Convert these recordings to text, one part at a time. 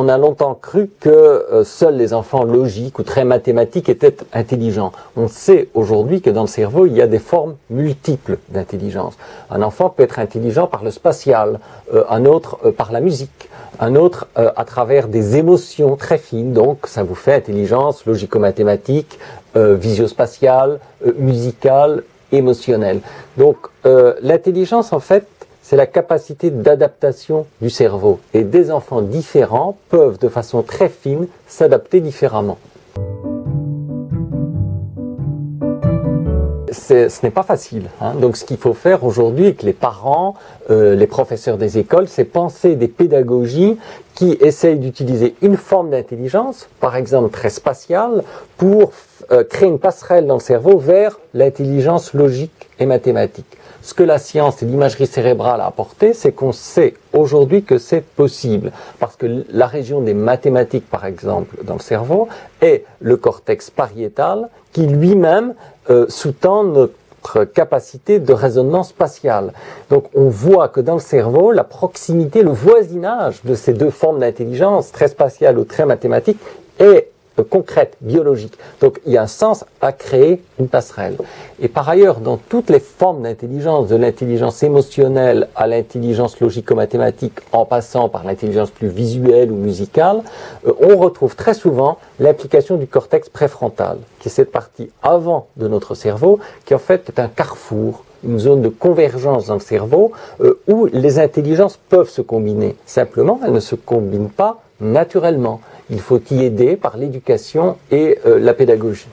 on a longtemps cru que seuls les enfants logiques ou très mathématiques étaient intelligents. On sait aujourd'hui que dans le cerveau, il y a des formes multiples d'intelligence. Un enfant peut être intelligent par le spatial, un autre par la musique, un autre à travers des émotions très fines, donc ça vous fait intelligence logico-mathématique, visio-spatiale, musicale, émotionnelle. Donc l'intelligence, en fait, c'est la capacité d'adaptation du cerveau. Et des enfants différents peuvent, de façon très fine, s'adapter différemment. Ce n'est pas facile, hein. Donc ce qu'il faut faire aujourd'hui avec les parents, les professeurs des écoles, c'est penser des pédagogies qui essayent d'utiliser une forme d'intelligence, par exemple très spatiale, pour créer une passerelle dans le cerveau vers l'intelligence logique et mathématique. Ce que la science et l'imagerie cérébrale a apporté, c'est qu'on sait aujourd'hui que c'est possible. Parce que la région des mathématiques, par exemple, dans le cerveau, est le cortex pariétal qui lui-même sous-tend notre capacité de raisonnement spatial. Donc on voit que dans le cerveau, la proximité, le voisinage de ces deux formes d'intelligence, très spatiale ou très mathématique, est concrète, biologique. Donc il y a un sens à créer une passerelle. Et par ailleurs, dans toutes les formes d'intelligence, de l'intelligence émotionnelle à l'intelligence logico-mathématique, en passant par l'intelligence plus visuelle ou musicale, on retrouve très souvent l'implication du cortex préfrontal, qui est cette partie avant de notre cerveau, qui en fait est un carrefour, une zone de convergence dans le cerveau, où les intelligences peuvent se combiner. Simplement, elles ne se combinent pas naturellement. Il faut y aider par l'éducation et la pédagogie.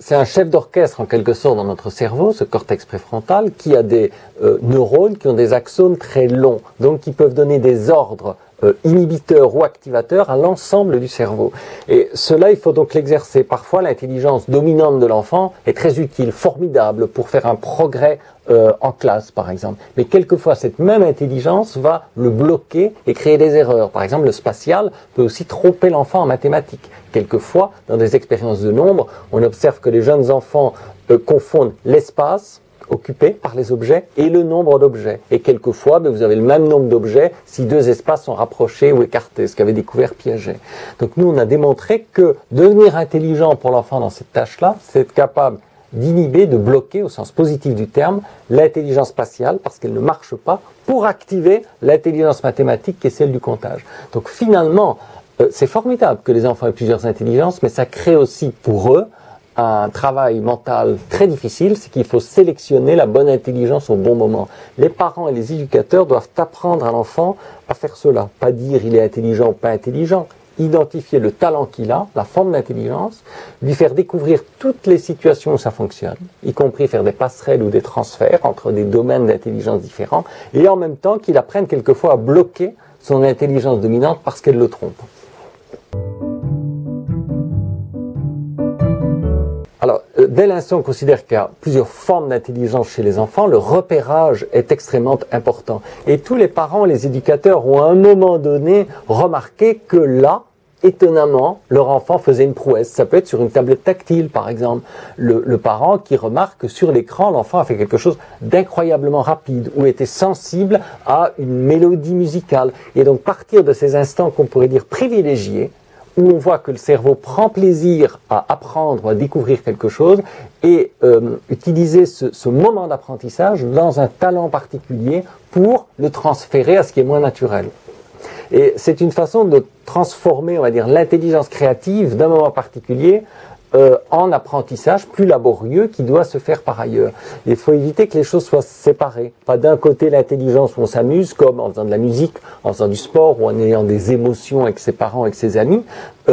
C'est un chef d'orchestre en quelque sorte dans notre cerveau, ce cortex préfrontal, qui a des neurones qui ont des axones très longs, donc qui peuvent donner des ordres inhibiteurs ou activateurs à l'ensemble du cerveau. Et cela, il faut donc l'exercer. Parfois, l'intelligence dominante de l'enfant est très utile, formidable pour faire un progrès en classe, par exemple. Mais quelquefois, cette même intelligence va le bloquer et créer des erreurs. Par exemple, le spatial peut aussi tromper l'enfant en mathématiques. Quelquefois, dans des expériences de nombres, on observe que les jeunes enfants confondent l'espace occupé par les objets et le nombre d'objets. Et quelquefois, vous avez le même nombre d'objets si deux espaces sont rapprochés ou écartés, ce qu'avait découvert Piaget. Donc nous, on a démontré que devenir intelligent pour l'enfant dans cette tâche-là, c'est être capable d'inhiber, de bloquer, au sens positif du terme, l'intelligence spatiale, parce qu'elle ne marche pas, pour activer l'intelligence mathématique qui est celle du comptage. Donc finalement, c'est formidable que les enfants aient plusieurs intelligences, mais ça crée aussi pour eux un travail mental très difficile, c'est qu'il faut sélectionner la bonne intelligence au bon moment. Les parents et les éducateurs doivent apprendre à l'enfant à faire cela. Pas dire il est intelligent ou pas intelligent, identifier le talent qu'il a, la forme d'intelligence, lui faire découvrir toutes les situations où ça fonctionne, y compris faire des passerelles ou des transferts entre des domaines d'intelligence différents, et en même temps qu'il apprenne quelquefois à bloquer son intelligence dominante parce qu'elle le trompe. Alors, dès l'instant on considère qu'il y a plusieurs formes d'intelligence chez les enfants, le repérage est extrêmement important. Et tous les parents, les éducateurs ont à un moment donné remarqué que là, étonnamment, leur enfant faisait une prouesse. Ça peut être sur une tablette tactile, par exemple. Le parent qui remarque que sur l'écran, l'enfant a fait quelque chose d'incroyablement rapide ou était sensible à une mélodie musicale. Et donc, partir de ces instants qu'on pourrait dire privilégiés, où on voit que le cerveau prend plaisir à apprendre, à découvrir quelque chose, et utiliser ce moment d'apprentissage dans un talent particulier pour le transférer à ce qui est moins naturel. Et c'est une façon de transformer, on va dire, l'intelligence créative d'un moment particulier en apprentissage plus laborieux qui doit se faire par ailleurs. Il faut éviter que les choses soient séparées. Pas d'un côté l'intelligence où on s'amuse, comme en faisant de la musique, en faisant du sport ou en ayant des émotions avec ses parents, avec ses amis, et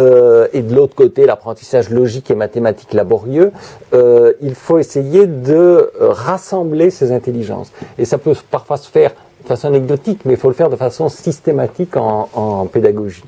de l'autre côté l'apprentissage logique et mathématique laborieux. Il faut essayer de rassembler ces intelligences. Et ça peut parfois se faire de façon anecdotique, mais il faut le faire de façon systématique en pédagogie.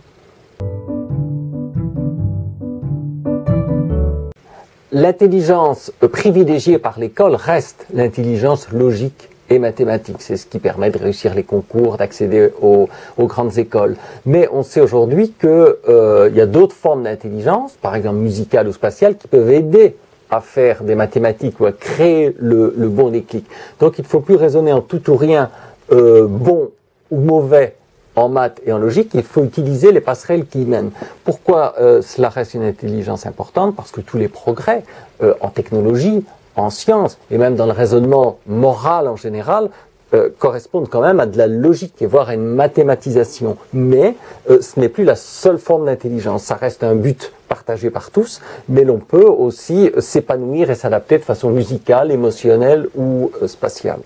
L'intelligence privilégiée par l'école reste l'intelligence logique et mathématique. C'est ce qui permet de réussir les concours, d'accéder aux grandes écoles. Mais on sait aujourd'hui qu'il y a d'autres formes d'intelligence, par exemple musicale ou spatiale, qui peuvent aider à faire des mathématiques ou à créer le bon déclic. Donc il ne faut plus raisonner en tout ou rien bon ou mauvais en maths et en logique, il faut utiliser les passerelles qui y mènent. Pourquoi cela reste une intelligence importante? Parce que tous les progrès en technologie, en sciences et même dans le raisonnement moral en général correspondent quand même à de la logique et voire à une mathématisation. Mais ce n'est plus la seule forme d'intelligence. Ça reste un but partagé par tous, mais l'on peut aussi s'épanouir et s'adapter de façon musicale, émotionnelle ou spatiale.